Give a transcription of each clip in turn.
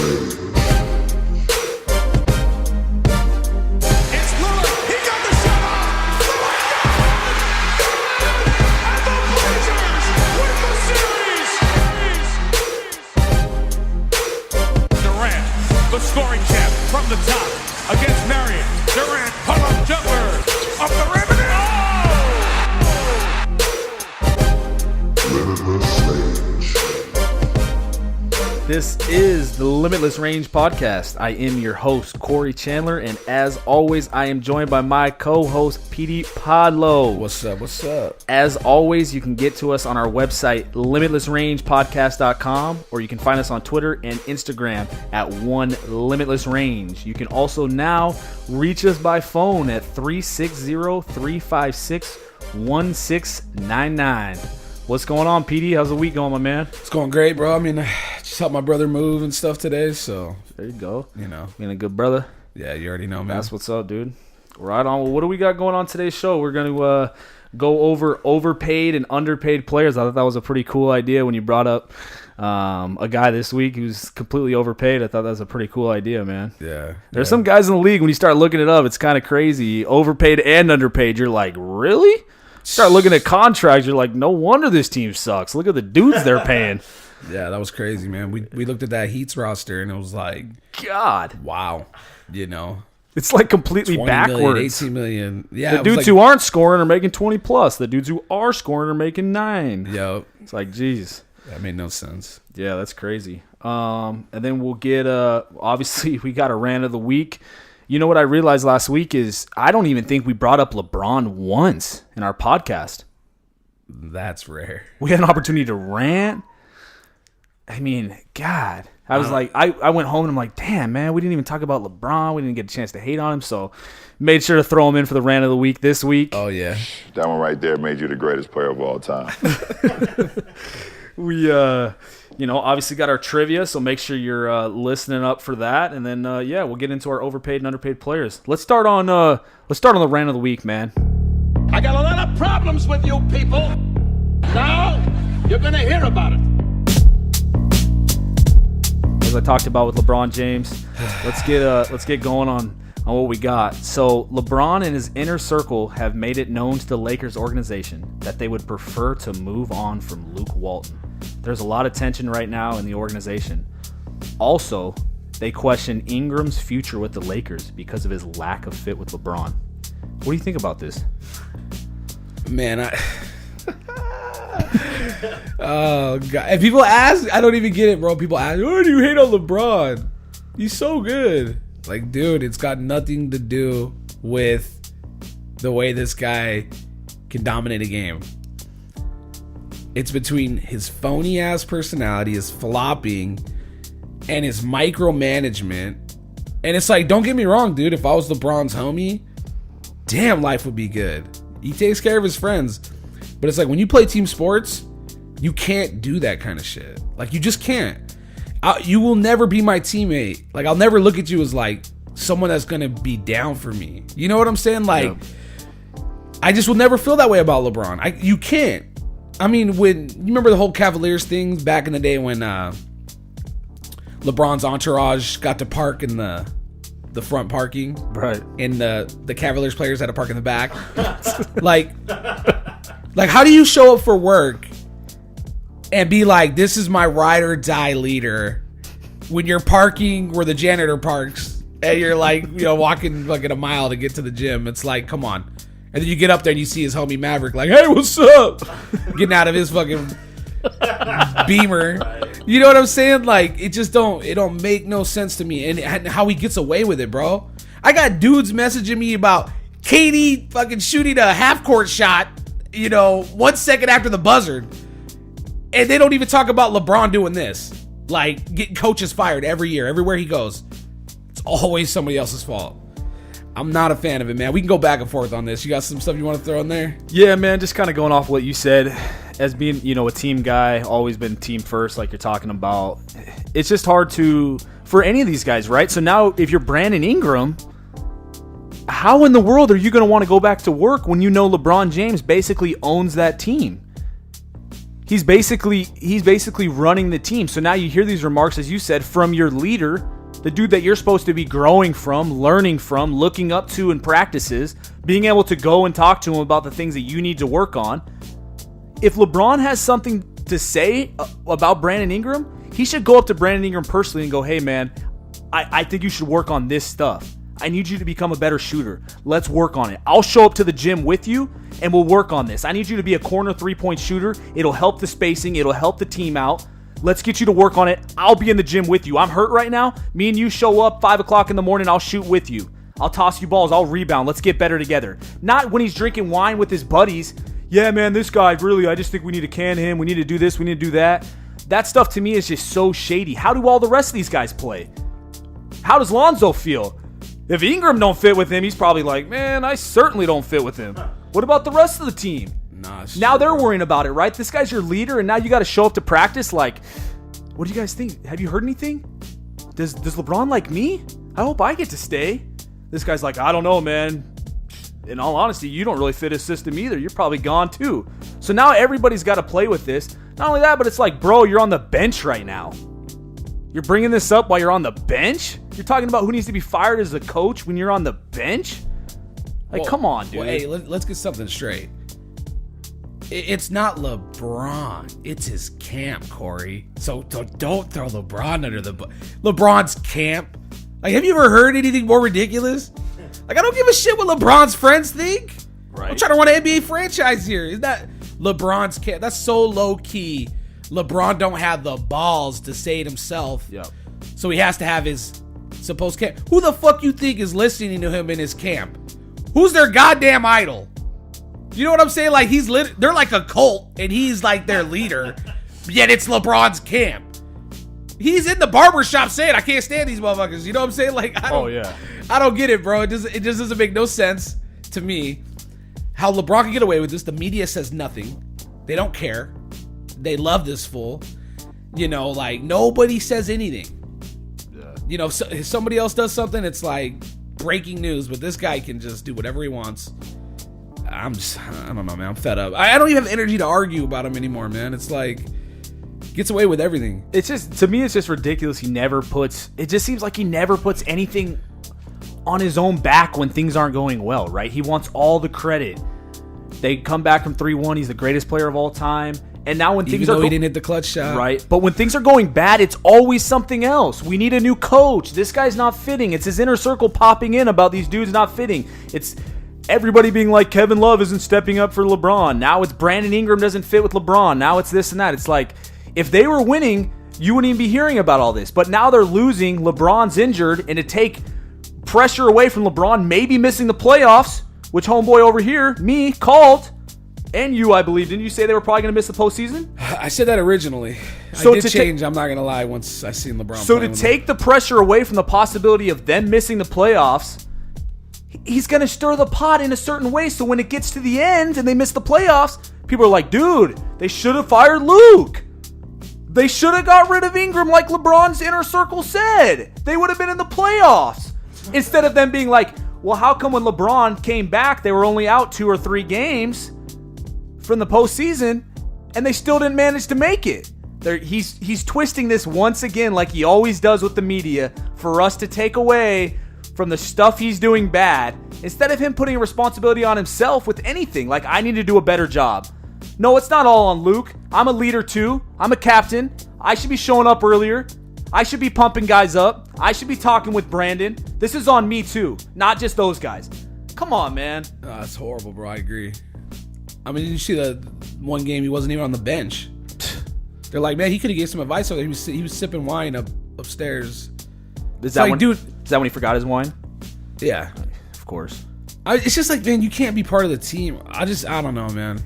The scoring champ from the top against Marion. Durant, pull-up jumper, off the rim, and Limitless range. This is the Limitless Range Podcast. I am your host, Corey Chandler, and as always, I am joined by my co-host, Petey Podlow. What's up? What's up? As always, you can get to us on our website, limitlessrangepodcast.com, or you can find us on Twitter and Instagram at @1limitlessrange. You can also now reach us by phone at 360-356-1699. What's going on, Petey? How's the week going, my man? It's going great, bro. I mean, just helped my brother move and stuff today, so. There you go. You know. Being a good brother. Yeah, you already know, man. That's what's up, dude. Right on. Well, what do we got going on today's show? We're going to go over overpaid and underpaid players. I thought that was a pretty cool idea when you brought up a guy this week who's completely overpaid. I thought that was a pretty cool idea, man. Yeah. There's some guys in the league, when you start looking it up, it's kind of crazy. Overpaid and underpaid. You're like, really? Start looking at contracts, you're like, no wonder this team sucks. Look at the dudes they're paying. Yeah, that was crazy, man. We looked at that Heat's roster, and it was like, God. wow. You know. It's like completely 20 backwards. million, 18 million. Yeah, the dudes who aren't scoring are making 20 plus. The dudes who are scoring are making 9. Yo. It's like, geez. That made no sense. Yeah, that's crazy. And then we'll get, obviously, we got a rant of the week. You know what I realized last week is I don't even think we brought up LeBron once in our podcast. That's rare. We had an opportunity to rant. I mean, God. I was like, I went home and I'm like, damn, man, we didn't even talk about LeBron. We didn't get a chance to hate on him. So made sure to throw him in for the rant of the week this week. Oh, yeah. That one right there made you the greatest player of all time. We, obviously got our trivia, so make sure you're listening up for that. And then, we'll get into our overpaid and underpaid players. Let's start on the rant of the week, man. I got a lot of problems with you people. Now you're gonna hear about it. As I talked about with LeBron James, let's get going on what we got. So LeBron and his inner circle have made it known to the Lakers organization that they would prefer to move on from Luke Walton. There's a lot of tension right now in the organization. Also, they question Ingram's future with the Lakers because of his lack of fit with LeBron. What do you think about this? Man, oh, God. And people ask, I don't even get it, bro. People ask, why do you hate on LeBron? He's so good. Like, dude, it's got nothing to do with the way this guy can dominate a game. It's between his phony-ass personality, his flopping, and his micromanagement. And it's like, don't get me wrong, dude. If I was LeBron's homie, damn, life would be good. He takes care of his friends. But it's like, when you play team sports, you can't do that kind of shit. Like, you just can't. You will never be my teammate. Like, I'll never look at you as, like, someone that's going to be down for me. You know what I'm saying? Like, yeah. I just will never feel that way about LeBron. You can't. I mean, when you remember the whole Cavaliers thing back in the day when LeBron's entourage got to park in the front parking, right? And the Cavaliers players had to park in the back. like how do you show up for work and be like, "This is my ride or die leader," when you're parking where the janitor parks and you're like, walking like a mile to get to the gym? It's like, come on. And then you get up there and you see his homie Maverick like, hey, what's up? Getting out of his fucking Beamer. You know what I'm saying? Like, it don't make no sense to me. And how he gets away with it, bro. I got dudes messaging me about KD fucking shooting a half-court shot, 1 second after the buzzer. And they don't even talk about LeBron doing this. Like, getting coaches fired every year, everywhere he goes. It's always somebody else's fault. I'm not a fan of it, man. We can go back and forth on this. You got some stuff you want to throw in there? Yeah, man, just kind of going off what you said. As being, a team guy, always been team first like you're talking about. It's just hard for any of these guys, right? So now if you're Brandon Ingram, how in the world are you going to want to go back to work when you know LeBron James basically owns that team? He's basically running the team. So now you hear these remarks, as you said, from your leader, the dude that you're supposed to be growing from, learning from, looking up to in practices, being able to go and talk to him about the things that you need to work on. If LeBron has something to say about Brandon Ingram, he should go up to Brandon Ingram personally and go, hey, man, I think you should work on this stuff. I need you to become a better shooter. Let's work on it. I'll show up to the gym with you, and we'll work on this. I need you to be a corner three-point shooter. It'll help the spacing. It'll help the team out. Let's get you to work on it. I'll be in the gym with you. I'm hurt right now. Me and you show up 5 o'clock in the morning. I'll shoot with you. I'll toss you balls. I'll rebound. Let's get better together. Not when he's drinking wine with his buddies. Yeah, man, this guy, really, I just think we need to can him. We need to do this. We need to do that. That stuff to me is just so shady. How do all the rest of these guys play? How does Lonzo feel? If Ingram don't fit with him, he's probably like, man, I certainly don't fit with him. What about the rest of the team? Now they're worrying about it, right? This guy's your leader, and now you got to show up to practice like, what do you guys think? Have you heard anything? Does LeBron like me? I hope I get to stay. This guy's like, I don't know, man. In all honesty, you don't really fit his system either. You're probably gone too. So now everybody's got to play with this. Not only that, but it's like, bro, you're on the bench right now. You're bringing this up while you're on the bench? You're talking about who needs to be fired as a coach when you're on the bench? Like, Well, come on, dude. Well, hey, let's get something straight. It's not LeBron. It's his camp, Corey. So don't throw LeBron under the bus. LeBron's camp. Like, have you ever heard anything more ridiculous? Like, I don't give a shit what LeBron's friends think. Right. I'm trying to run an NBA franchise here. Is that LeBron's camp? That's so low key. LeBron don't have the balls to say it himself. Yep. So he has to have his supposed camp. Who the fuck you think is listening to him in his camp? Who's their goddamn idol? You know what I'm saying? Like, they're like a cult, and he's like their leader. Yet it's LeBron's camp. He's in the barbershop saying, I can't stand these motherfuckers. You know what I'm saying? Like, I don't get it, bro. It just doesn't make no sense to me how LeBron can get away with this. The media says nothing. They don't care. They love this fool. You know, like, nobody says anything. Yeah. You know, if somebody else does something, it's like breaking news, but this guy can just do whatever he wants. I don't know, man. I'm fed up. I don't even have energy to argue about him anymore, man. It's like, gets away with everything. It's just, to me, it's just ridiculous. It just seems like he never puts anything on his own back when things aren't going well, right? He wants all the credit. They come back from 3-1. He's the greatest player of all time. And now when things he didn't hit the clutch shot. Right. But when things are going bad, it's always something else. We need a new coach. This guy's not fitting. It's his inner circle popping in about these dudes not fitting. It's everybody being like, Kevin Love isn't stepping up for LeBron. Now it's Brandon Ingram doesn't fit with LeBron. Now it's this and that. It's like, if they were winning, you wouldn't even be hearing about all this. But now they're losing. LeBron's injured. And to take pressure away from LeBron, maybe missing the playoffs, which homeboy over here, me, called. And you, I believe. Didn't you say they were probably going to miss the postseason? I said that originally. So I did change, I'm not going to lie, once I seen LeBron So to take the pressure away from the possibility of them missing the playoffs, he's going to stir the pot in a certain way. So when it gets to the end and they miss the playoffs, people are like, dude, they should have fired Luke. They should have got rid of Ingram like LeBron's inner circle said. They would have been in the playoffs. Instead of them being like, well, how come when LeBron came back, they were only out 2 or 3 games from the postseason, and they still didn't manage to make it? He's twisting this once again, like he always does with the media, for us to take away from the stuff he's doing bad, instead of him putting a responsibility on himself with anything. Like, I need to do a better job. No, it's not all on Luke. I'm a leader too. I'm a captain. I should be showing up earlier. I should be pumping guys up. I should be talking with Brandon. This is on me too, not just those guys. Come on, man. That's horrible, bro. I agree. I mean, did you see the one game he wasn't even on the bench? They're like, man, he could have gave some advice. So he was sipping wine upstairs. Is that when he forgot his wine? Yeah, of course. It's just like, man, you can't be part of the team. I don't know, man.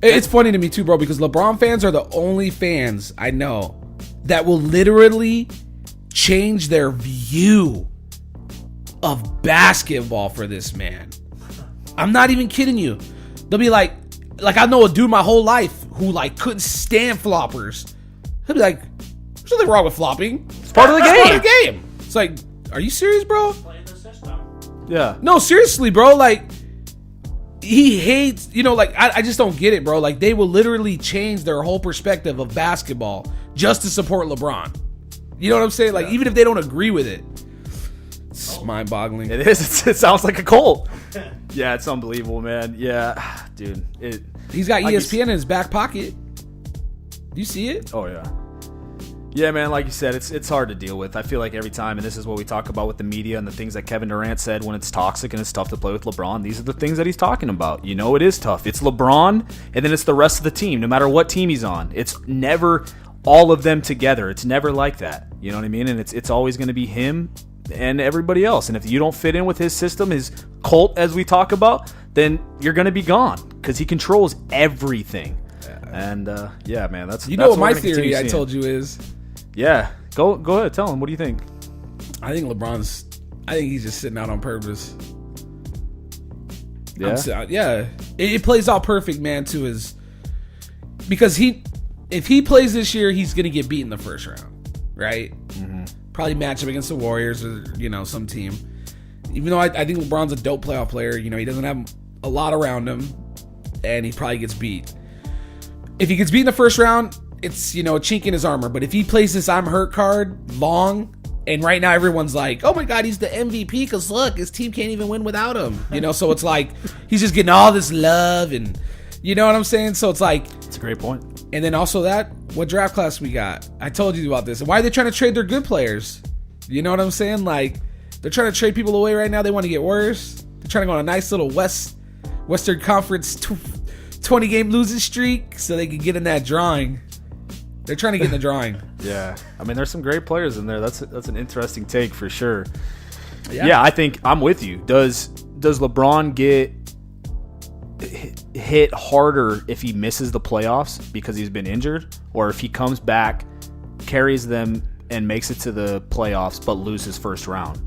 It's funny to me too, bro, because LeBron fans are the only fans I know that will literally change their view of basketball for this man. I'm not even kidding you. They'll be like I know a dude my whole life who like couldn't stand floppers. He'll be like, there's nothing wrong with flopping. It's part of the game. It's part of the game. It's like, are you serious, bro? Playing the system. Yeah. No, seriously, bro. Like, he hates, like, I just don't get it, bro. Like, they will literally change their whole perspective of basketball just to support LeBron. You know what I'm saying? Like, even if they don't agree with it. It's mind-boggling. It is. It sounds like a cult. Yeah, it's unbelievable, man. Yeah, dude. He's got ESPN in his back pocket. Do you see it? Oh, yeah. Yeah, man, like you said, it's hard to deal with. I feel like every time, and this is what we talk about with the media and the things that Kevin Durant said when it's toxic and it's tough to play with LeBron, these are the things that he's talking about. It is tough. It's LeBron, and then it's the rest of the team, no matter what team he's on. It's never all of them together. It's never like that. You know what I mean? And it's always going to be him and everybody else. And if you don't fit in with his system, his cult, as we talk about, then you're going to be gone because he controls everything. And, yeah, man, that's what my theory I told you is... Yeah, go ahead. Tell him. What do you think? I think he's just sitting out on purpose. Yeah, It plays out perfect, man. Because if he plays this year, he's gonna get beat in the first round, right? Mm-hmm. Probably match him against the Warriors or some team. Even though I think LeBron's a dope playoff player, he doesn't have a lot around him, and he probably gets beat. If he gets beat in the first round, it's, a chink in his armor. But if he plays this I'm hurt card long, and right now everyone's like, oh my God, he's the MVP because look, his team can't even win without him. So it's like he's just getting all this love and you know what I'm saying? So it's like... It's a great point. And then also what draft class we got? I told you about this. And why are they trying to trade their good players? You know what I'm saying? Like, they're trying to trade people away right now. They want to get worse. They're trying to go on a nice little Western Conference 20-game losing streak so they can get in that drawing. They're trying to get in the drawing. Yeah. I mean, there's some great players in there. That's an interesting take for sure. Yeah, I think I'm with you. Does LeBron get hit harder if he misses the playoffs because he's been injured, or if he comes back, carries them, and makes it to the playoffs but loses first round?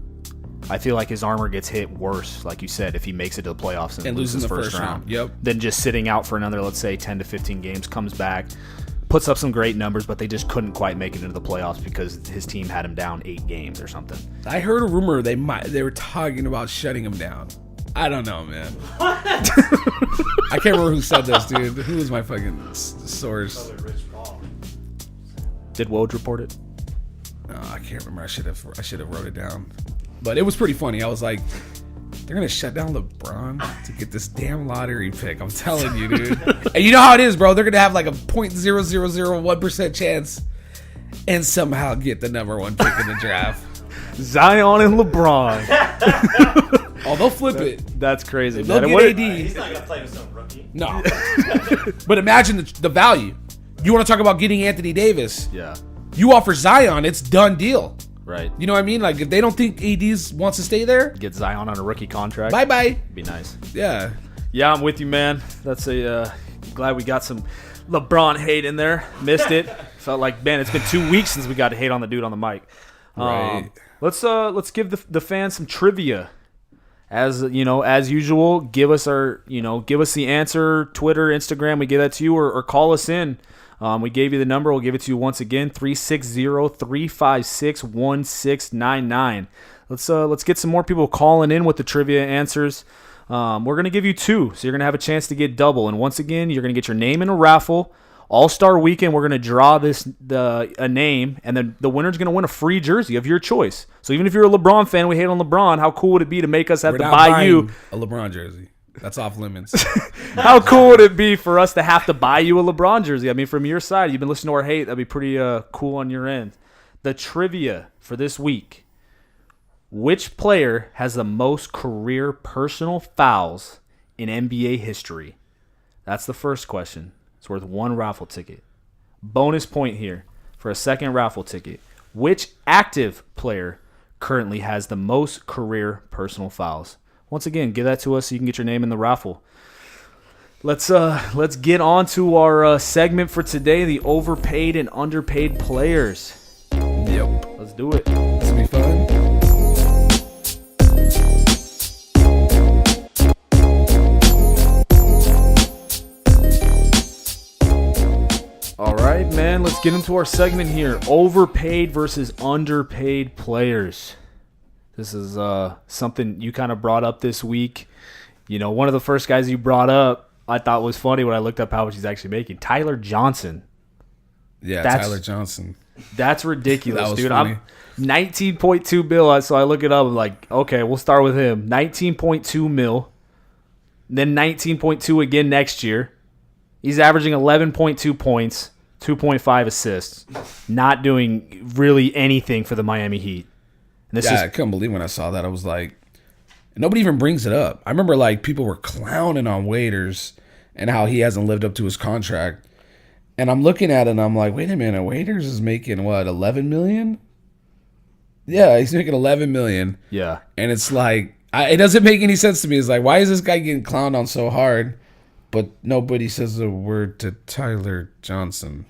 I feel like his armor gets hit worse, like you said, if he makes it to the playoffs and loses the first round. Yep. Than just sitting out for another, let's say, 10 to 15 games, comes back, puts up some great numbers, but they just couldn't quite make it into the playoffs because his team had him down 8 games or something. I heard a rumor they were talking about shutting him down. I don't know, man. I can't remember who said this, dude. Who was my fucking source? Did Woj report it? No, I can't remember. I should have wrote it down. But it was pretty funny. I was like, they're going to shut down LeBron to get this damn lottery pick. I'm telling you, dude. And you know how it is, bro. They're going to have like a 0.0001% chance and somehow get the number 1 pick in the draft. Zion and LeBron. Oh, they'll flip it. That's crazy. They'll get AD. He's not going to play with some rookie. No. But imagine the value. You want to talk about getting Anthony Davis. Yeah. You offer Zion, it's done deal. Right. You know what I mean? Like, if they don't think AD wants to stay there, get Zion on a rookie contract. Bye-bye. Be nice. Yeah. Yeah, I'm with you, man. That's glad we got some LeBron hate in there. Missed it. Felt like, man, it's been 2 weeks since we got to hate on the dude on the mic. Right. Let's give the fans some trivia. As usual, give us the answer. Twitter, Instagram, we give that to you, or call us in. We gave you the number. We'll give it to you once again, 360-356-1699. Let's get some more people calling in with the trivia answers. We're going to give you 2, so you're going to have a chance to get double. And once again, you're going to get your name in a raffle. All-Star Weekend, we're going to draw a name, and then the winner's going to win a free jersey of your choice. So even if you're a LeBron fan, we hate on LeBron, how cool would it be to make us have to buy you a LeBron jersey? That's off limits. How cool would it be for us to have to buy you a LeBron jersey? I mean, from your side, you've been listening to our hate. That'd be pretty cool on your end. The trivia for this week. Which player has the most career personal fouls in NBA history? That's the first question. It's worth 1 raffle ticket. Bonus point here for a second raffle ticket. Which active player currently has the most career personal fouls? Once again, give that to us so you can get your name in the raffle. Let's get on to our segment for today, the overpaid and underpaid players. Yep. Let's do it. This will be fun. All right, man, let's get into our segment here. Overpaid versus underpaid players. This is something you kind of brought up this week You know, one of the first guys you brought up, I thought was funny when I looked up how much he's actually making. Tyler Johnson. Yeah, That's- Tyler Johnson. That's ridiculous, That was dude. funny. I'm 19.2 mil. So I look it up. I'm like, okay, we'll start with him. 19.2 mil. Then 19.2 again next year. He's averaging 11.2 points, 2.5 assists. Not doing really anything for the Miami Heat. And this I couldn't believe when I saw that. I was like, nobody even brings it up. I remember like people were clowning on Waiters and how he hasn't lived up to his contract. And I'm looking at it and I'm like, wait a minute, Waiters is making what, 11 million? Yeah, he's making 11 million. Yeah. And it's like, it doesn't make any sense to me. It's like, why is this guy getting clowned on so hard? But nobody says a word to Tyler Johnson.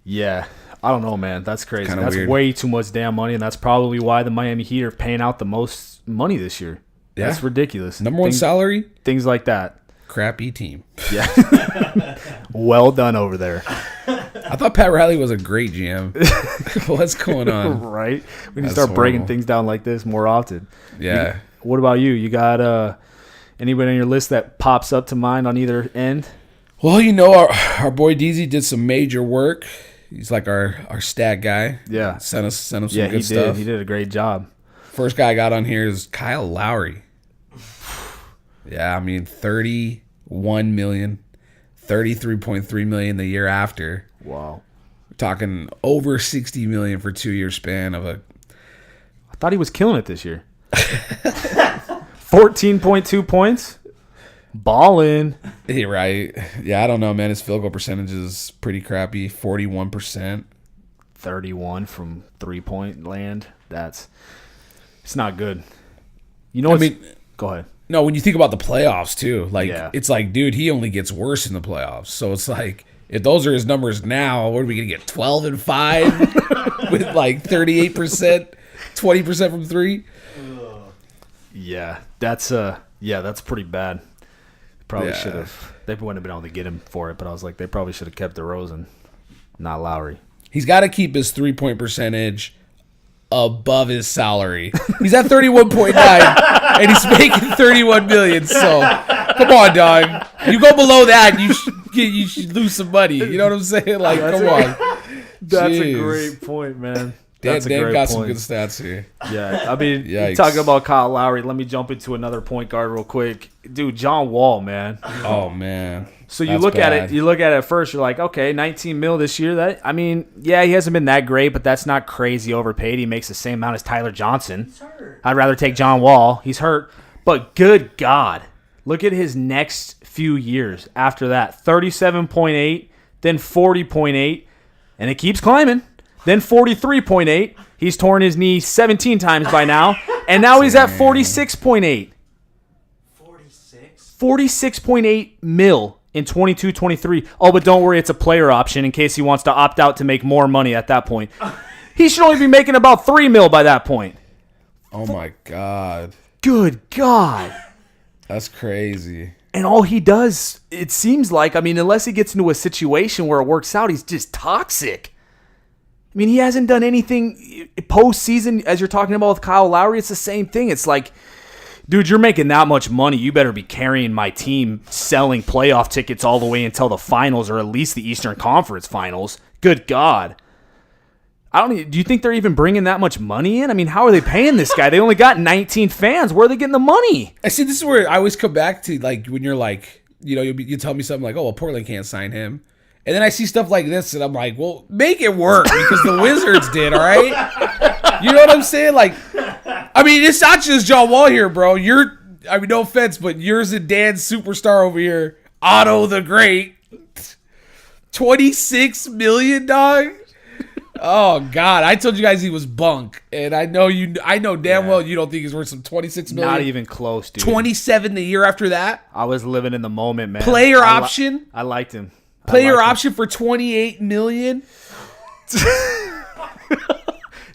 Yeah. I don't know, man. That's crazy. Kinda That's weird. way too much damn money, and that's probably why the Miami Heat are paying out the most money this year. Yeah. That's ridiculous. Number one salary, Things like that. crappy team. Yeah. Well done over there. I thought Pat Riley was a great GM. What's going on? Right? We need to That's start breaking horrible. things down like this more often. Yeah. What about you? You got anybody on your list that pops up to mind on either end? Well, you know, our boy DZ did some major work. He's like our stat guy. Yeah. Sent him some Yeah, good he stuff. did. He did a great job. First guy I got on here is Kyle Lowry. Yeah, I mean, 31 million, 33.3 million the year after. Wow. We're talking over 60 million for 2 year span of a. I thought he was killing it this year. 14.2 points. Ballin'. Yeah, right. Yeah, I don't know, man. His field goal percentage is pretty crappy. 41%. 31 from 3-point land. It's not good. You know what? Go ahead. No, when you think about the playoffs too, like Yeah. it's like, dude, he only gets worse in the playoffs. So it's like, if those are his numbers now, what are we gonna get? 12-5 with like 38%, 20% from three. Yeah, that's pretty bad. Probably Yeah. should have. They wouldn't have been able to get him for it, but I was like, they probably should have kept DeRozan, not Lowry. He's got to keep his 3-point percentage above his salary. He's at 31.9, and he's making 31 million. So come on, dog. You go below that, you should lose some money. You know what I'm saying? Like, come on. That's a Jeez. great point, man. Dan That's a great got some point. good stats here. Yeah, I mean, Yikes. talking about Kyle Lowry, let me jump into another point guard real quick. Dude, John Wall, man. Oh man. So you That's look at bad. it, at first, you're like, okay, 19 mil this year. I mean, yeah, he hasn't been that great, but that's not crazy overpaid. He makes the same amount as Tyler Johnson. I'd rather take John Wall. He's hurt. But good God, look at his next few years after that. 37.8, then 40.8, and it keeps climbing. Then 43.8. He's torn his knee 17 times by now, and now he's at 46.8. 46.8 mil in 22-23. Oh, but don't worry, it's a player option in case he wants to opt out to make more money at that point. He should only be making about 3 mil by that point. Oh my God. Good God. That's crazy. And all he does, it seems like, I mean, unless he gets into a situation where it works out, he's just toxic. I mean, he hasn't done anything postseason, as you're talking about with Kyle Lowry. It's the same thing. It's like, dude, you're making that much money. You better be carrying my team, selling playoff tickets all the way until the finals, or at least the Eastern Conference Finals. Good God. Do you think they're even bringing that much money in? I mean, how are they paying this guy? They only got 19 fans. Where are they getting the money? I see. This is where I always come back to, like, when you're like, you know, you tell me something like, oh, well, Portland can't sign him. And then I see stuff like this, and I'm like, well, make it work, because the Wizards did, all right? You know what I'm saying? Like, I mean, it's not just John Wall here, bro. I mean, no offense, but yours and Dan's superstar over here, Otto the Great, 26 million, dog. Oh God! I told you guys he was bunk, and I know damn well you don't think he's worth some 26 million. Not even close, dude. 27 the year after that. I was living in the moment, man. Player option. I liked him. Player option for 28 million.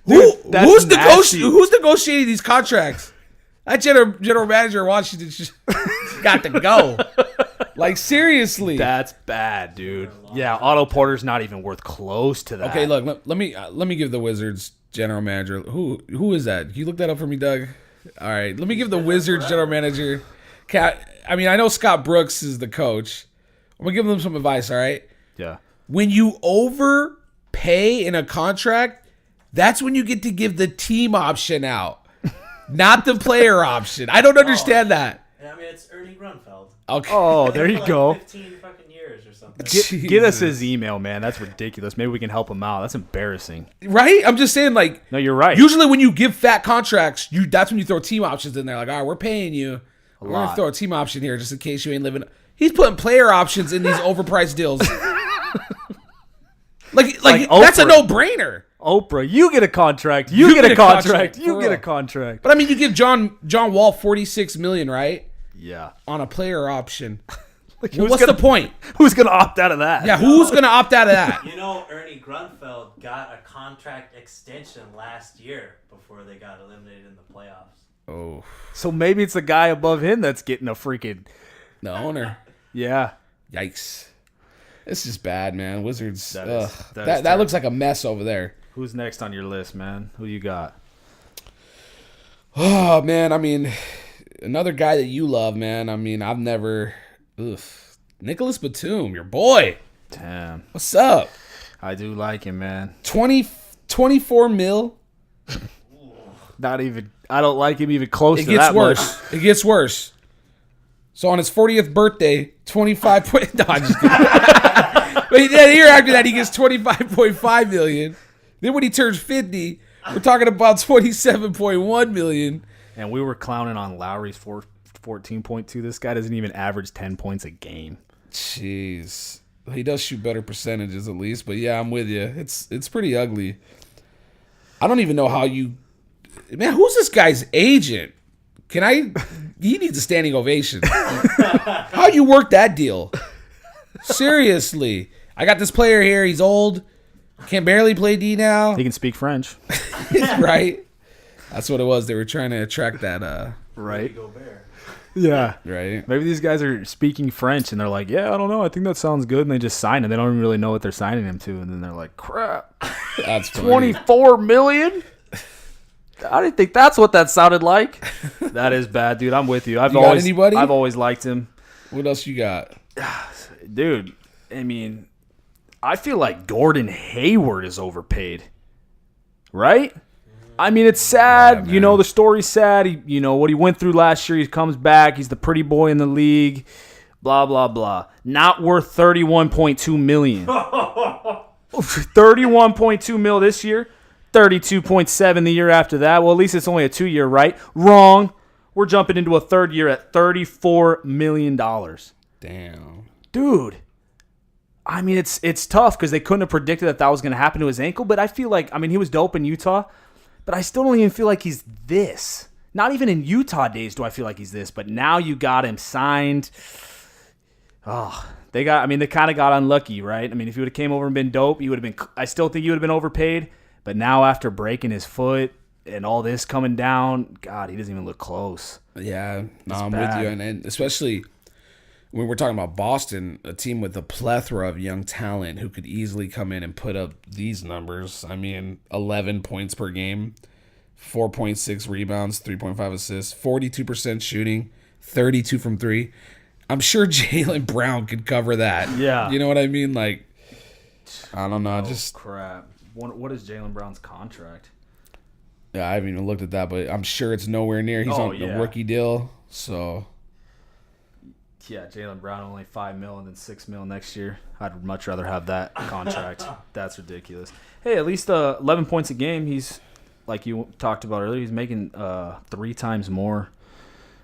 That's Who's nasty. negotiating these contracts? That general manager in Washington just got to go. Like, seriously. That's bad, dude. Yeah, Otto Porter's not even worth close to that. Okay, look. Let me give the Wizards general manager. Who is that? Can you look that up for me, Doug? All right. Let me give the Wizards general manager I mean, I know Scott Brooks is the coach. I'm going to give them some advice, all right? Yeah. When you overpay in a contract, that's when you get to give the team option out, not the player option. I don't understand that. I mean, it's Ernie Grunfeld. Okay. Oh, there you For like go. 15 fucking years or something. Get us his email, man. That's ridiculous. Maybe we can help him out. That's embarrassing. Right? I'm just saying, like, No, you're right. usually when you give fat contracts, that's when you throw team options in there. Like, all right, we're paying you. We're going to lot. throw a team option here just in case you ain't living. He's putting player options in these overpriced deals. like that's a Oprah. no-brainer. Oprah, you get a contract. You get a contract. You for get a real. contract. But I mean, you give John Wall $46 million, right? Yeah. On a player option. Like, Well, what's the point? Who's gonna opt out of that? Yeah, who's going to opt out of that? You know, Ernie Grunfeld got a contract extension last year before they got eliminated in the playoffs. Oh, So maybe it's the guy above him that's getting a freaking. the owner. Yeah. Yikes. It's just bad, man. Wizards. That That, is- that is that terrible. looks like a mess over there. Who's next on your list, man? Who you got? Oh, man. I mean, another guy that you love, man. I mean, I've never. Nicolas Batum, your boy. Damn. What's up? I do like him, man. 24 mil. Not even. I don't like him even close It to gets that worse. much. It gets worse. So on his 40th birthday, 25 point. No, I'm just kidding. But the year after that, he gets 25.5 million. Then when he turns 50, we're talking about 27.1 million. And we were clowning on Lowry's 14.2. This guy doesn't even average 10 points a game. Jeez, he does shoot better percentages at least. But yeah, I'm with you. It's pretty ugly. I don't even know how you. Man, who's this guy's agent? He needs a standing ovation. How you work that deal? Seriously. I got this player here. He's old. Can barely play D now. He can speak French. Right? That's what it was. They were trying to attract that. Right? Gobert. Yeah. Right? Maybe these guys are speaking French and they're like, yeah, I don't know. I think that sounds good. And they just sign it. They don't even really know what they're signing him to. And then they're like, crap. That's funny. 24 million? I didn't think that's what that sounded like. That is bad, dude. I'm with you. You got anybody? I've always liked him. What else you got? Dude, I mean, I feel like Gordon Hayward is overpaid. Right? I mean, it's sad. Yeah, you know, man. the story's sad. What he went through last year, he comes back. He's the pretty boy in the league. Blah, blah, blah. Not worth $31.2 million. 31.2 mil this year. 32.7 the year after that. Well, at least it's only a 2-year, right? Wrong. We're jumping into a third year at $34 million. Damn. Dude. I mean, it's tough because they couldn't have predicted that was going to happen to his ankle. But I feel like, he was dope in Utah. But I still don't even feel like he's this. Not even in Utah days do I feel like he's this. But now you got him signed. Oh, they kind of got unlucky, right? I mean, if he would have came over and been dope, he would have been. I still think he would have been overpaid. But now after breaking his foot and all this coming down, God, he doesn't even look close. Yeah, no, I'm bad. with you. And especially when we're talking about Boston, a team with a plethora of young talent who could easily come in and put up these numbers. 11 points per game, 4.6 rebounds, 3.5 assists, 42% shooting, 32 from 3. I'm sure Jalen Brown could cover that. Yeah. You know what I mean? Like, I don't know. Crap. What is Jalen Brown's contract? Yeah, I haven't even looked at that, but I'm sure it's nowhere near. He's on a rookie deal, so. Yeah, Jalen Brown only $5 million and then $6 million next year. I'd much rather have that contract. That's ridiculous. Hey, at least 11 points a game. He's like you talked about earlier. He's making 3 times more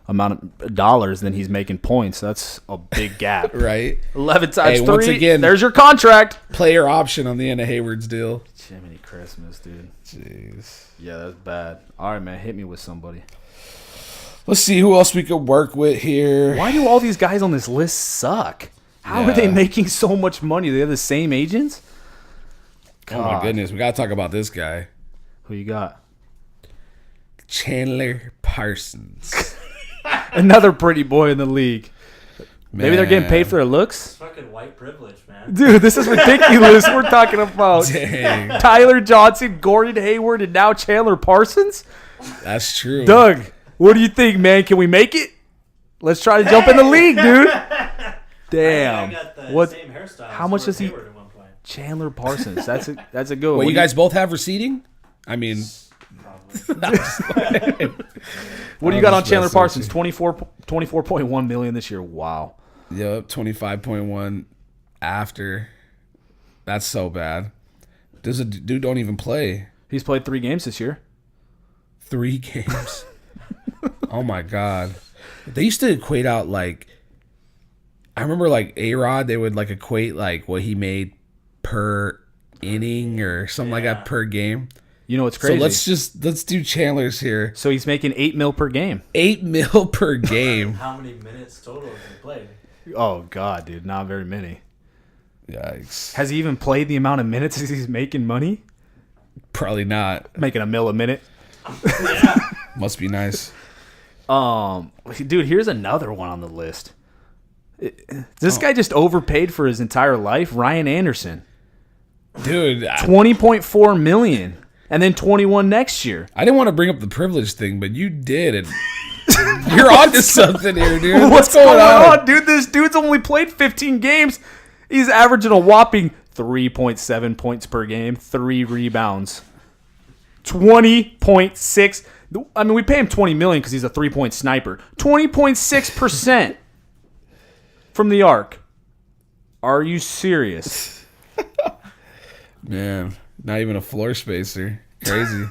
amount of dollars than he's making points. That's a big gap. Right. 11 times 3. Once again, there's your contract. Player option on the end of Hayward's deal. Jiminy Christmas, dude. Jeez. Yeah, that's bad. All right, man. Hit me with somebody. Let's see who else we could work with here. Why do all these guys on this list suck? How are they Yeah. making so much money? They have the same agents? Oh my goodness, we gotta talk about this guy, Who you got? Chandler Parsons. Another pretty boy in the league. Maybe they're getting paid for their looks? It's fucking white privilege, man. Dude, this is ridiculous. We're talking about Dang, Tyler Johnson, Gordon Hayward, and now Chandler Parsons? that's true. Doug, what do you think, man? Can we make it? Let's try to jump in the league, dude. Damn. Damn. I got the What? same hairstyle. How much does he? Hayward at one point. Chandler Parsons. That's a good one. Wait, you guys both have receding? I mean, Probably. What do you got on just Chandler messing Parsons? with 24.1 million this year. Wow. yep, 25.1 after. That's so bad. Does a dude don't even play He's played 3 games this year. 3 games? Oh my god. They used to equate out like, I remember like A-Rod, they would like equate like what he made per inning or something like that per game. You know what's crazy? So let's do Chandler's here. So he's making $8 million per game. $8 million per game. How many minutes total has he played? Oh God, dude, not very many. Yikes. Has he even played the amount of minutes as he's making money? Probably not. Making $1 million a minute. Must be nice. Dude, here's another one on the list. This guy just overpaid for his entire life. Ryan Anderson, Dude, $20.4 million, and then 21 next year. I didn't want to bring up the privilege thing, but you did. And you're on to something here, dude. What's going on, dude? This dude's only played 15 games. He's averaging a whopping 3.7 points per game, 3 rebounds, 20.6. I mean, we pay him $20 million because he's a 3-point sniper. 20.6% from the arc. Are you serious? Man, not even a floor spacer. Crazy.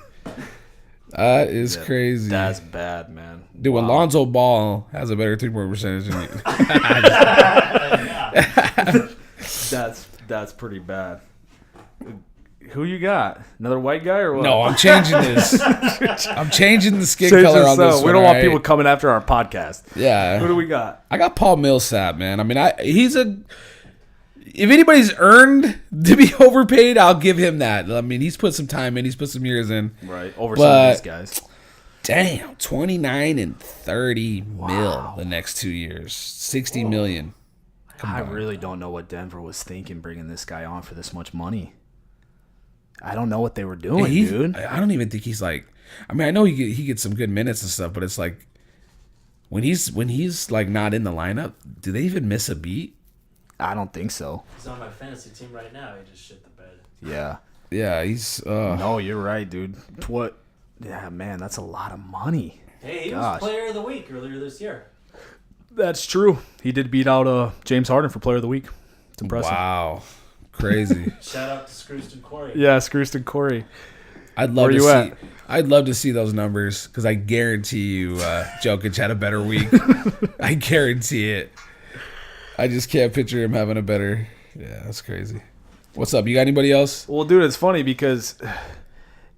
That is crazy. That's bad, man. Dude, Alonzo Ball has a better 3-point percentage than you. That's pretty bad. Who you got? Another white guy or what? No, I'm changing this. I'm changing the skin Change color this on this up. one. We don't want right? people coming after our podcast. Yeah. Who do we got? I got Paul Millsap, man. I mean, he's a. If anybody's earned to be overpaid, I'll give him that. I mean, he's put some time in. He's put some years in. Right. Over some of these guys. Damn, 29 and 30 mil the next 2 years. 60 million. I really don't know what Denver was thinking bringing this guy on for this much money. I don't know what they were doing, dude. I don't even think he's like. I mean, I know he gets some good minutes and stuff, but it's like when he's like not in the lineup, do they even miss a beat? I don't think so. He's on my fantasy team right now. He just shit the bed. Yeah. Yeah, he's. No, you're right, dude. What? Yeah, man, that's a lot of money. Hey, he Gosh. was player of the week earlier this year. That's true. He did beat out James Harden for Player of the Week. It's impressive. Wow, crazy. Shout out to Scrooston Corey. Yeah, Scrooston Corey. I'd love Where to you see. at? I'd love to see those numbers because I guarantee you, Jokic had a better week. I guarantee it. I just can't picture him having a better. Yeah, that's crazy. What's up? You got anybody else? Well, dude, it's funny because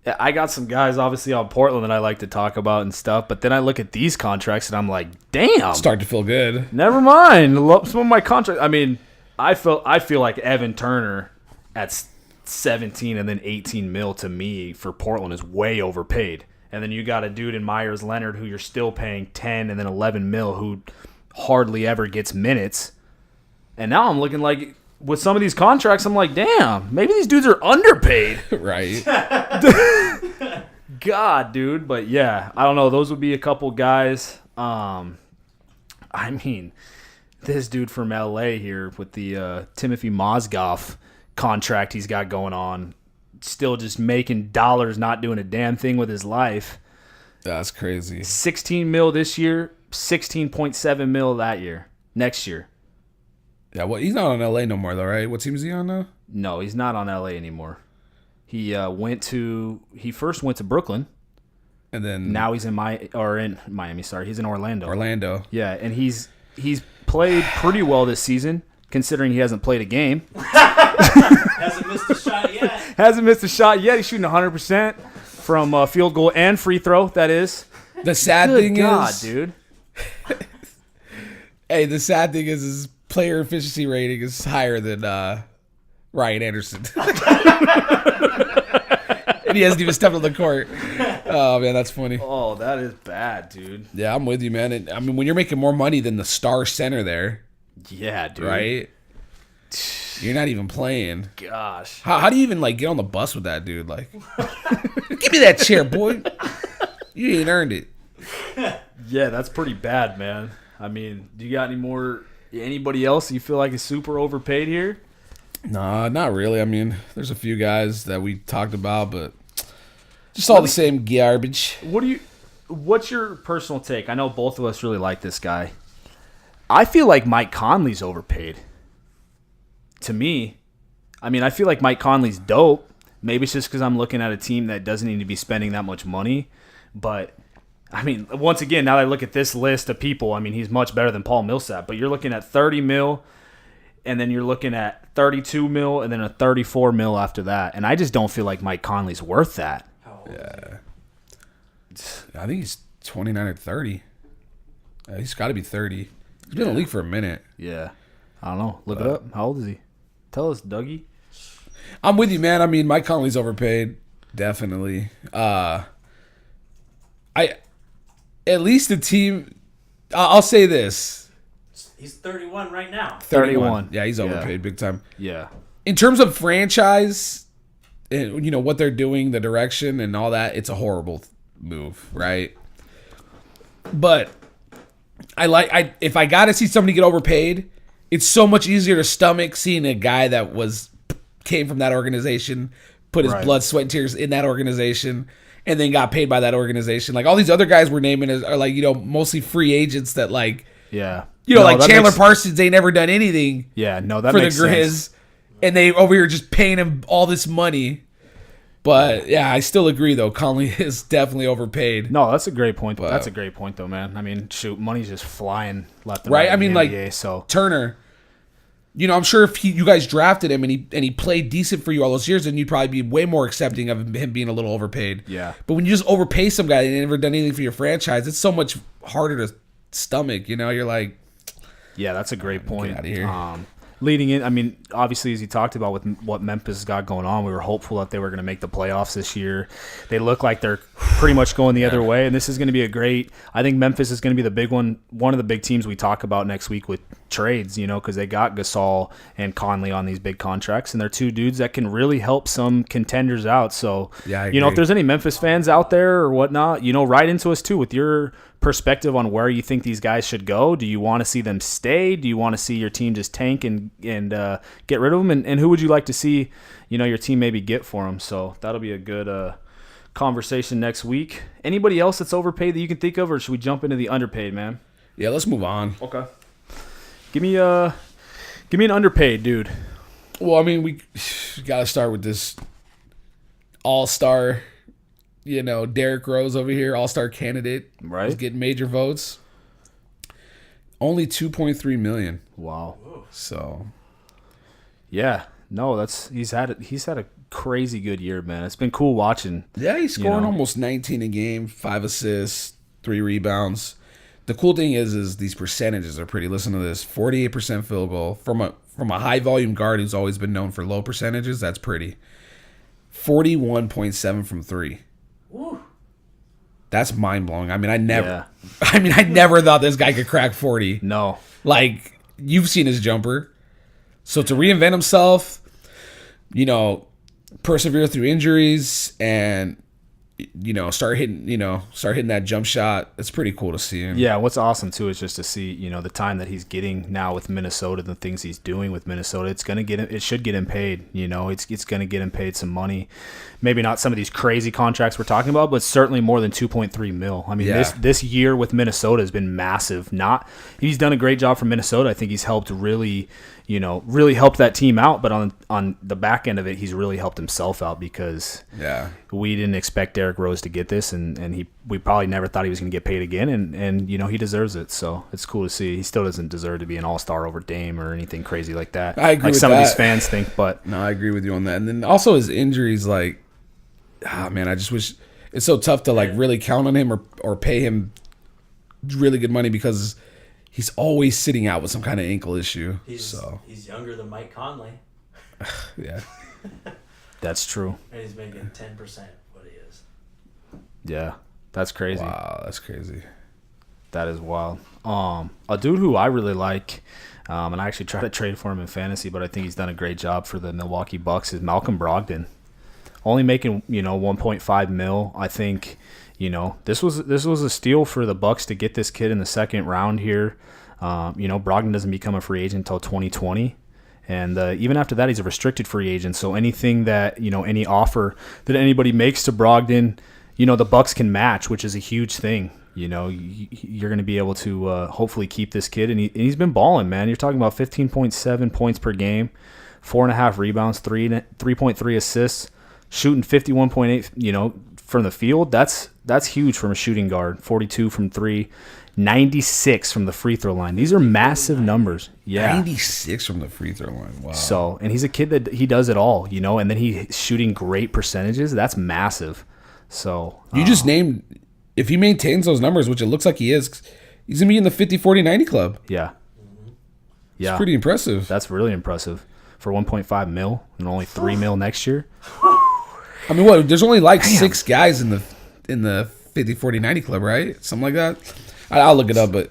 I got some guys obviously on Portland that I like to talk about and stuff, but then I look at these contracts and I'm like, damn. Start to feel good. Never mind. Some of my contracts. I mean, I feel like Evan Turner at 17 and then 18 mil to me for Portland is way overpaid. And then you got a dude in Myers Leonard who you're still paying 10 and then 11 mil who hardly ever gets minutes. And now I'm looking like with some of these contracts, I'm like, damn, maybe these dudes are underpaid. Right. God, dude. But yeah, I don't know. Those would be a couple guys. I mean, this dude from LA here with the Timothy Mozgov contract he's got going on, still just making dollars, not doing a damn thing with his life. That's crazy. 16 mil this year, 16.7 mil that year. Next year. Yeah, well, he's not on LA no more, though, right? What team is he on now? No, he's not on LA anymore. He first went to Brooklyn. And then Now he's in Miami. Sorry, he's in Orlando. Orlando. Yeah, and he's played pretty well this season, considering he hasn't played a game. Hasn't missed a shot yet. Hasn't missed a shot yet. He's shooting 100% from field goal and free throw. That is. The sad Good thing God, is, dude. Hey, the sad thing is his player efficiency rating is higher than Ryan Anderson. And he hasn't even stepped on the court. Oh, man, that's funny. Oh, that is bad, dude. Yeah, I'm with you, man. And, I mean, when you're making more money than the star center there, Yeah, dude. right? You're not even playing. Gosh. How do you even, like, get on the bus with that dude? Like, give me that chair, boy. You ain't earned it. Yeah, that's pretty bad, man. I mean, do you got anybody else you feel like is super overpaid here? Nah, not really. I mean, there's a few guys that we talked about, but just all the same garbage. What's your personal take? I know both of us really like this guy. I feel like Mike Conley's overpaid. To me, I mean, I feel like Mike Conley's dope. Maybe it's just because I'm looking at a team that doesn't need to be spending that much money. But, I mean, once again, now that I look at this list of people, I mean, he's much better than Paul Millsap. But you're looking at 30 mil, and then you're looking at 32 mil, and then a 34 mil after that. And I just don't feel like Mike Conley's worth that. Yeah. I think he's 29 or 30. He's got to be 30. He's been in the league for a minute. Yeah. I don't know. Look it up. How old is he? Tell us, Dougie. I'm with you, man. I mean, Mike Conley's overpaid. Definitely. At least the team, I'll say this. He's 31 right now. 31. Yeah, he's overpaid big time. Yeah. In terms of franchise, and you know what they're doing, the direction and all that, it's a horrible move, right? But if I got to see somebody get overpaid, it's so much easier to stomach seeing a guy that came from that organization, put his blood, sweat, and tears in that organization, and then got paid by that organization. Like all these other guys we're naming are like, you know, mostly free agents that like, yeah, you know, like Chandler Parsons, they never done anything. Yeah, no, that for makes the Grizz, sense. And they over here just paying him all this money. But yeah, I still agree though. Conley is definitely overpaid. No, that's a great point. That's a great point though, man. I mean, shoot, money's just flying left and right. right. I mean, like NBA, so Turner. You know, I'm sure if you guys drafted him and he played decent for you all those years, then you'd probably be way more accepting of him being a little overpaid. Yeah. But when you just overpay some guy and they never done anything for your franchise, it's so much harder to stomach. You know, you're like, yeah, that's a great point. Get out of here. Leading in, I mean, obviously, as you talked about with what Memphis has got going on, we were hopeful that they were going to make the playoffs this year. They look like they're pretty much going the other way, and this is going to be I think Memphis is going to be the big one of the big teams we talk about next week with trades, you know, because they got Gasol and Conley on these big contracts, and they're two dudes that can really help some contenders out. So, yeah, you know, if there's any Memphis fans out there or whatnot, you know, write into us too with your perspective on where you think these guys should go. Do you want to see them stay? Do you want to see your team just tank and get rid of them? And who would you like to see, you know, your team maybe get for them? So that'll be a good conversation next week. Anybody else that's overpaid that you can think of, or should we jump into the underpaid, man? Yeah, let's move on. Okay. Give me an underpaid dude. Well, I mean, we got to start with this all-star, you know, Derrick Rose over here, all-star candidate. Right. He's getting major votes. Only $2.3 million. Wow. So, yeah. No, he's had a crazy good year, man. It's been cool watching. yeah, he's scoring almost 19 a game, 5 assists, 3 rebounds. The cool thing is these percentages are pretty. Listen to this: 48% field goal from a high volume guard who's always been known for low percentages. That's pretty. 41.7 from 3. Woo. That's mind blowing. I mean, I never thought this guy could crack 40. No. Like, you've seen his jumper. So to reinvent himself, you know, persevere through injuries and, you know, start hitting that jump shot. It's pretty cool to see him. Yeah, what's awesome too is just to see, you know, the time that he's getting now with Minnesota, the things he's doing with Minnesota. It should get him paid. You know, it's going to get him paid some money. Maybe not some of these crazy contracts we're talking about, but certainly more than 2.3 mil. I mean, this year with Minnesota has been massive. He's done a great job for Minnesota. I think he's helped really helped that team out. But on the back end of it, he's really helped himself out because we didn't expect Derrick Rose to get this, and we probably never thought he was going to get paid again, and you know, he deserves it. So it's cool to see. He still doesn't deserve to be an all-star over Dame or anything crazy like that. I agree like with some that. of these fans think, but no, I agree with you on that. And then also his injuries, like, man, I just wish it's so tough to like really count on him or pay him really good money because he's always sitting out with some kind of ankle issue. He's younger than Mike Conley. Yeah. that's true. And he's making 10% what he is. Yeah, that's crazy. Wow, that's crazy. That is wild. A dude who I really like, and I actually tried to trade for him in fantasy, but I think he's done a great job for the Milwaukee Bucks, is Malcolm Brogdon. Only making, you know, 1.5 mil. I think, This was a steal for the Bucks to get this kid in the second round here. Brogdon doesn't become a free agent until 2020. And even after that, he's a restricted free agent. So anything that, any offer that anybody makes to Brogdon, the Bucks can match, which is a huge thing. You're going to be able to hopefully keep this kid. And he's been balling, man. You're talking about 15.7 points per game, 4.5 rebounds, 3.3 assists, shooting 51.8, from the field. That's huge from a shooting guard. 42 from 3. 96 from the free throw line. These are massive numbers. Yeah. 96 from the free throw line. Wow. So, and he's a kid that he does it all, and then he's shooting great percentages. That's massive. So, you just named, if he maintains those numbers, which it looks like he is, he's going to be in the 50, 40, 90 club. Yeah. Yeah. It's pretty impressive. That's really impressive for 1.5 mil and only 3 mil next year. I mean, what? There's only like 6 guys in the 50, 40, 90 club, right? Something like that. I'll look it up, but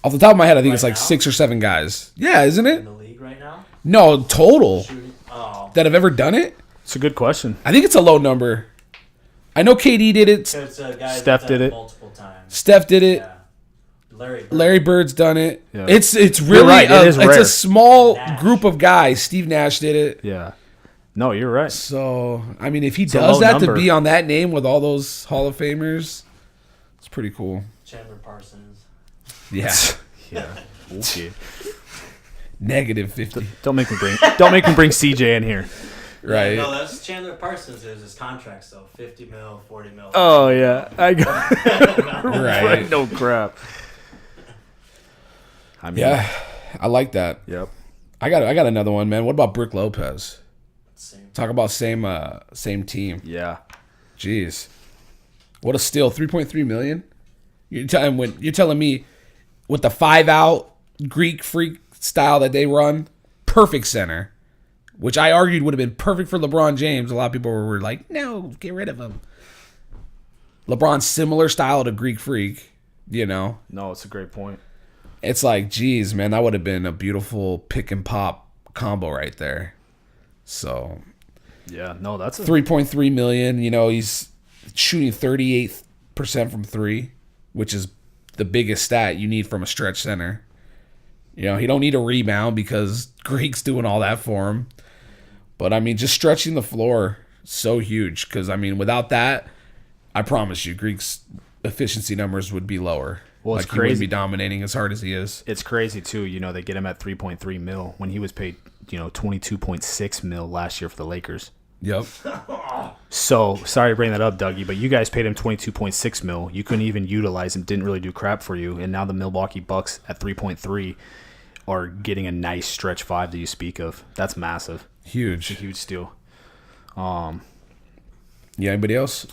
off the top of my head, I think it's like 6 or 7 guys. Yeah, isn't it? In the league right now? No, total Oh. that have ever done it. It's a good question. I think it's a low number. I know KD did it. It's a guy Steph that's done did it. multiple times. Steph did it. Yeah. Larry Bird's done it. Yeah. It's really right, it is it's rare. a small Nash. group of guys. Steve Nash did it. Yeah. No, you're right. So I mean, if he a does low that number. to be on that name with all those Hall of Famers, it's pretty cool. Chandler Parsons. Yeah. Yeah. Okay. Negative 50. Don't make me bring CJ in here. Right. No, that's Chandler Parsons. It was his contract, so 50 mil, 40 mil. Oh yeah, I got Right. no crap. I mean, Yeah. I like that. Yep. I got another one, man. What about Brook Lopez? Same. Talk about same team. Yeah. Jeez. What a steal. 3.3 million? You're telling me with the 5-out Greek freak style that they run, perfect center, which I argued would have been perfect for LeBron James. A lot of people were like, no, get rid of him. LeBron's similar style to Greek freak, No, it's a great point. It's like, geez, man, that would have been a beautiful pick and pop combo right there. So Yeah. No, that's a 3.3 million, he's shooting 38% from 3, which is the biggest stat you need from a stretch center. He don't need a rebound because Greek's doing all that for him. But I mean, just stretching the floor, so huge. Because I mean, without that, I promise you, Greek's efficiency numbers would be lower. Well, it's He wouldn't crazy. be dominating as hard as he is. It's crazy too. They get him at 3.3 mil when he was paid 22.6 mil last year for the Lakers. Yep. So sorry to bring that up, Dougie, but you guys paid him 22.6 mil. You couldn't even utilize him. Didn't really do crap for you. And now the Milwaukee Bucks at 3.3 are getting a nice stretch 5 that you speak of. That's massive. Huge. Huge steal. Yeah. Anybody else?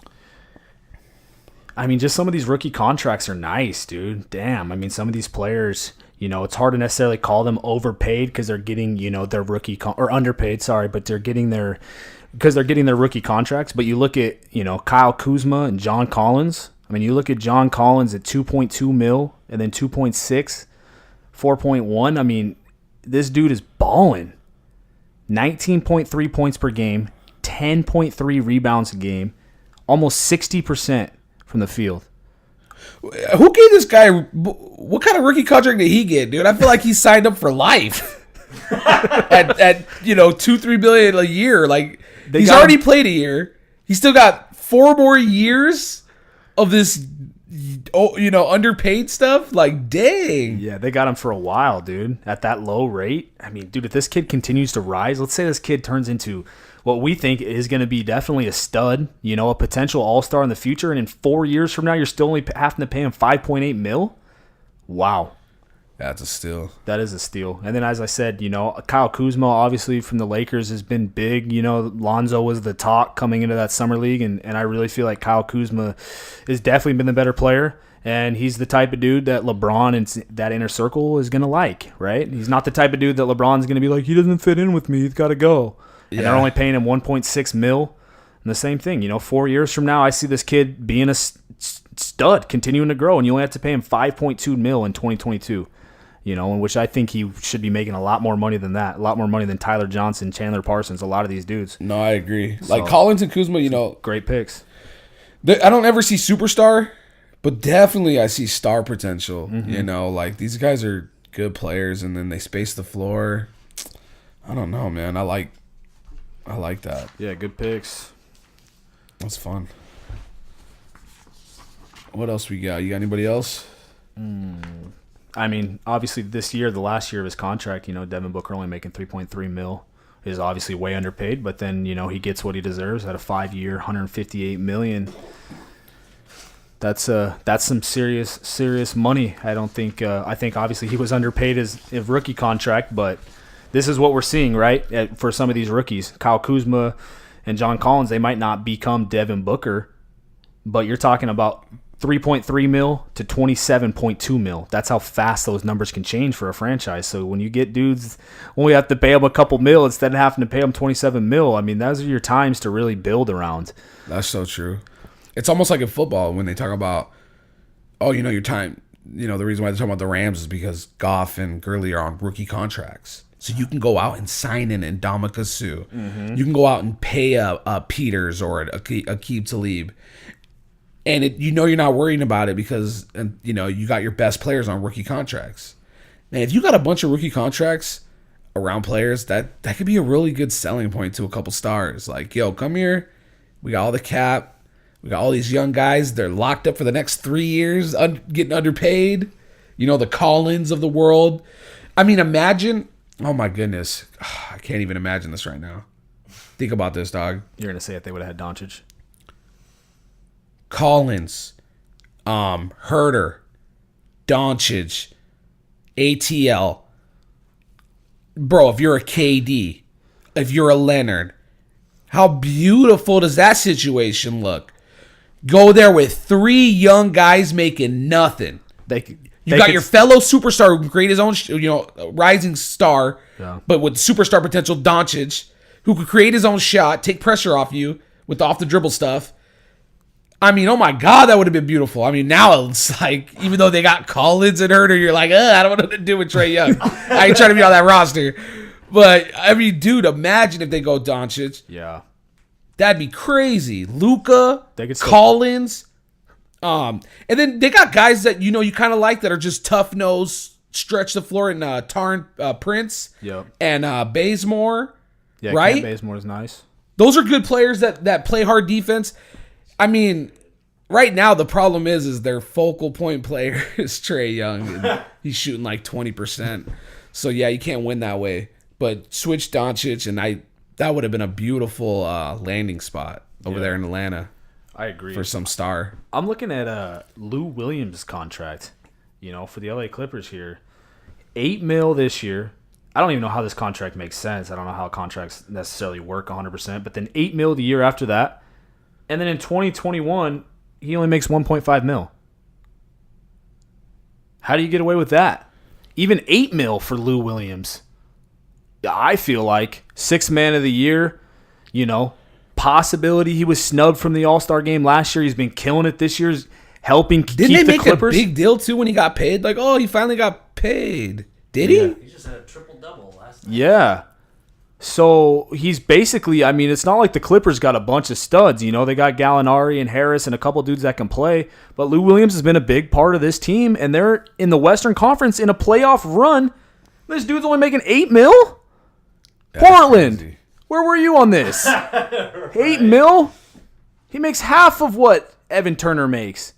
I mean, just some of these rookie contracts are nice, dude. Damn. I mean, some of these players, it's hard to necessarily call them overpaid because they're getting, their rookie or underpaid. Sorry, but they're getting their rookie contracts. But you look at, Kyle Kuzma and John Collins. I mean, you look at John Collins at 2.2 mil and then 2.6, 4.1. I mean, this dude is balling. 19.3 points per game, 10.3 rebounds a game, almost 60% from the field. Who gave this guy? What kind of rookie contract did he get, dude? I feel like he signed up for life at $2-3 billion a year. Like he's already played a year. He's still got 4 more years of this, underpaid stuff. Like, dang. Yeah, they got him for a while, dude, at that low rate. I mean, dude, if this kid continues to rise, let's say this kid turns into what we think is going to be definitely a stud, a potential all-star in the future, and in 4 years from now, you're still only having to pay him 5.8 mil? Wow. That's a steal. That is a steal. And then, as I said, Kyle Kuzma, obviously, from the Lakers has been big. Lonzo was the talk coming into that summer league, and I really feel like Kyle Kuzma has definitely been the better player. And he's the type of dude that LeBron and that inner circle is going to like, right? He's not the type of dude that LeBron's going to be like, he doesn't fit in with me. He's got to go. And they're only paying him 1.6 mil. And the same thing, 4 years from now, I see this kid being a stud, continuing to grow, and you only have to pay him 5.2 mil in 2022. In which I think he should be making a lot more money than that, a lot more money than Tyler Johnson, Chandler Parsons, a lot of these dudes. No, I agree. Like Collins and Kuzma, Great picks. I don't ever see superstar, but definitely I see star potential. You know, like these guys are good players, and then they space the floor. I don't know, man. I like that. Yeah, good picks. That's fun. What else we got? You got anybody else? I mean, obviously this year, the last year of his contract, you know, Devin Booker only making $3.3 million is obviously way underpaid, but then, you know, he gets what he deserves at a 5-year, $158 million. That's some serious money. I don't think I think obviously he was underpaid as a rookie contract, but this is what we're seeing, right? For some of these rookies, Kyle Kuzma and John Collins, they might not become Devin Booker, but you're talking about $3.3 million to $27.2 million. That's how fast those numbers can change for a franchise. So when you get dudes, when we have to pay them a couple mil instead of having to pay them $27 million, I mean, those are your times to really build around. That's so true. It's almost like in football when they talk about, oh, you know, your time. You know, the reason why they're talking about the Rams is because Goff and Gurley are on rookie contracts. So you can go out and sign in Ndamukong Suh. You can go out and pay a Peters or a Aqib Talib. And you know you're not worrying about it because, you know, you got your best players on rookie contracts. Man, if you got a bunch of rookie contracts around players, that could be a really good selling point to a couple stars. Like, yo, come here. We got all the cap. We got all these young guys. They're locked up for the next 3 years, getting underpaid. You know, the Collins of the world. I mean, imagine. Oh, my goodness. I can't even imagine this right now. Think about this, dog. You're going to say if they would have had Doncic? Collins, Herter, Doncic, ATL. Bro, if you're a KD, if you're a Leonard, how beautiful does that situation look? Go there with 3 young guys making nothing. You got your fellow superstar who can create his own, rising star, but with superstar potential, Doncic, who could create his own shot, take pressure off you with the off the dribble stuff. I mean, oh my God, that would have been beautiful. I mean, now it's like, even though they got Collins and Herter, you're like, I don't know what to do with Trae Young. I ain't trying to be on that roster. But, I mean, dude, imagine if they go Doncic. Yeah. That'd be crazy. Luka, Collins. And then they got guys that, you know, you kind of like that are just tough nose, stretch the floor, and Prince. Yep. And Bazemore. Yeah, right? Kent Bazemore is nice. Those are good players that play hard defense. I mean, right now the problem is their focal point player is Trae Young. And he's shooting like 20%. So yeah, you can't win that way. But switch Doncic, and that would have been a beautiful landing spot over there in Atlanta. I agree. For some star. I'm looking at Lou Williams' contract, you know, for the LA Clippers here. $8 million this year. I don't even know how this contract makes sense. I don't know how contracts necessarily work 100%. But then $8 million the year after that. And then in 2021, he only makes $1.5 million. How do you get away with that? Even $8 million for Lou Williams. I feel like 6th man of the year, you know, possibility he was snubbed from the All-Star game last year. He's been killing it this year, helping keep the Clippers. Didn't they make a big deal, too, when he got paid? Like, oh, he finally got paid. Did he? He just had a triple-double last night. Yeah. So he's basically, I mean, it's not like the Clippers got a bunch of studs. You know, they got Gallinari and Harris and a couple dudes that can play. But Lou Williams has been a big part of this team, and they're in the Western Conference in a playoff run. This dude's only making $8 million? Portland, crazy. Where were you on this? Right. $8 million? He makes half of what Evan Turner makes.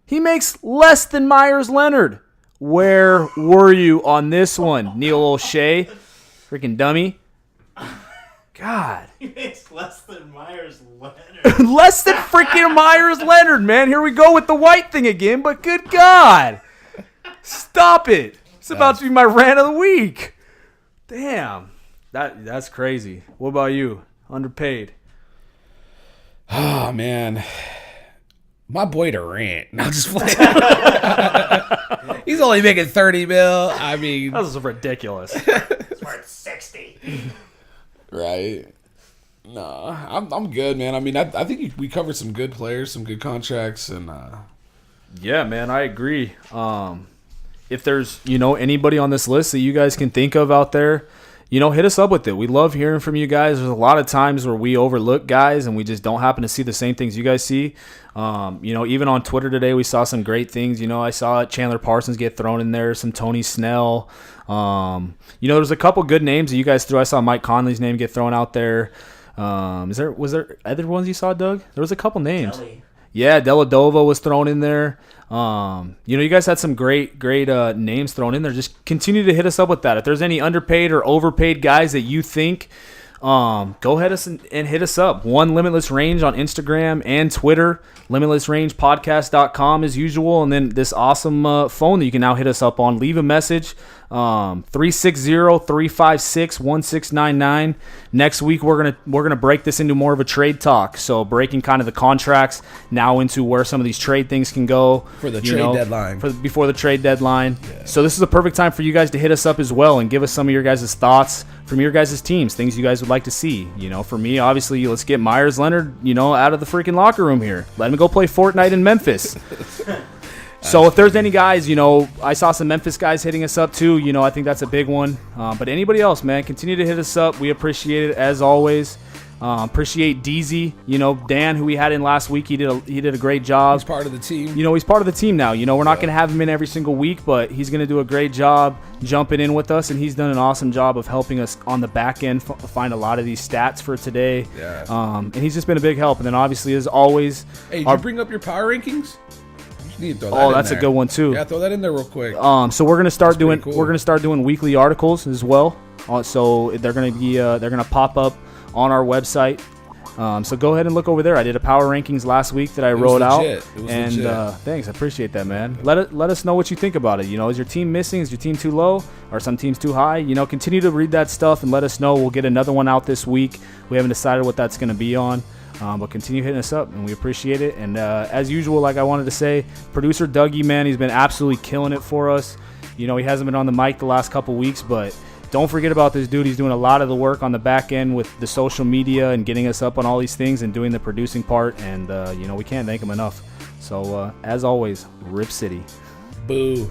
He makes less than Myers Leonard. Where were you on this one, Neil O'Shea? Freaking dummy. God. He makes less than Myers Leonard. Less than freaking Myers Leonard, man. Here we go with the white thing again, but good God. Stop it. It's about to be my rant of the week. Damn. That's crazy. What about you? Underpaid. Oh, man. My boy Durant. No, just playing. He's only making $30 million. I mean, that was ridiculous. It's worth 60. Right. No, I'm good, man. I mean, I think we covered some good players, some good contracts, and yeah, man, I agree. If there's, you know, anybody on this list that you guys can think of out there, hit us up with it. We love hearing from you guys. There's a lot of times where we overlook guys and we just don't happen to see the same things you guys see. Even on Twitter today, we saw some great things. I saw Chandler Parsons get thrown in there, some Tony Snell. There's a couple good names that you guys threw. I saw Mike Conley's name get thrown out there. Was there other ones you saw, Doug? There was a couple names. Kelly. Yeah, Deladova was thrown in there. You guys had some great names thrown in there. Just continue to hit us up with that. If there's any underpaid or overpaid guys that you think, go ahead and hit us up. One Limitless Range on Instagram and Twitter. LimitlessRangePodcast.com as usual. And then this awesome phone that you can now hit us up on. Leave a message. 360-356-1699. Next week we're gonna break this into more of a trade talk. So breaking kind of the contracts now into where some of these trade things can go for the trade deadline. Before the trade deadline. Yeah. So this is a perfect time for you guys to hit us up as well and give us some of your guys' thoughts from your guys' teams, things you guys would like to see. For me, obviously, let's get Myers Leonard, out of the freaking locker room here. Let him go play Fortnite in Memphis. So if there's any guys, I saw some Memphis guys hitting us up too. I think that's a big one. But anybody else, man, continue to hit us up. We appreciate it as always. Appreciate DZ, Dan, who we had in last week. He did a great job. He's part of the team. He's part of the team now. We're not going to have him in every single week, but he's going to do a great job jumping in with us, and he's done an awesome job of helping us on the back end find a lot of these stats for today. Yeah. And he's just been a big help. And then obviously, as always, hey, did you bring up your power rankings? You need to throw that that's a good one too. Yeah, throw that in there real quick. So we're gonna start doing cool. we're gonna start doing weekly articles as well. So they're gonna pop up on our website. So go ahead and look over there. I did a power rankings last week that I wrote out. And thanks, I appreciate that, man. Let us know what you think about it. Is your team missing? Is your team too low? Are some teams too high? Continue to read that stuff and let us know. We'll get another one out this week. We haven't decided what that's gonna be on. But continue hitting us up, and we appreciate it. And as usual, like I wanted to say, producer Dougie, man, he's been absolutely killing it for us. He hasn't been on the mic the last couple weeks, but don't forget about this dude. He's doing a lot of the work on the back end with the social media and getting us up on all these things and doing the producing part. And, we can't thank him enough. So, as always, Rip City. Boo.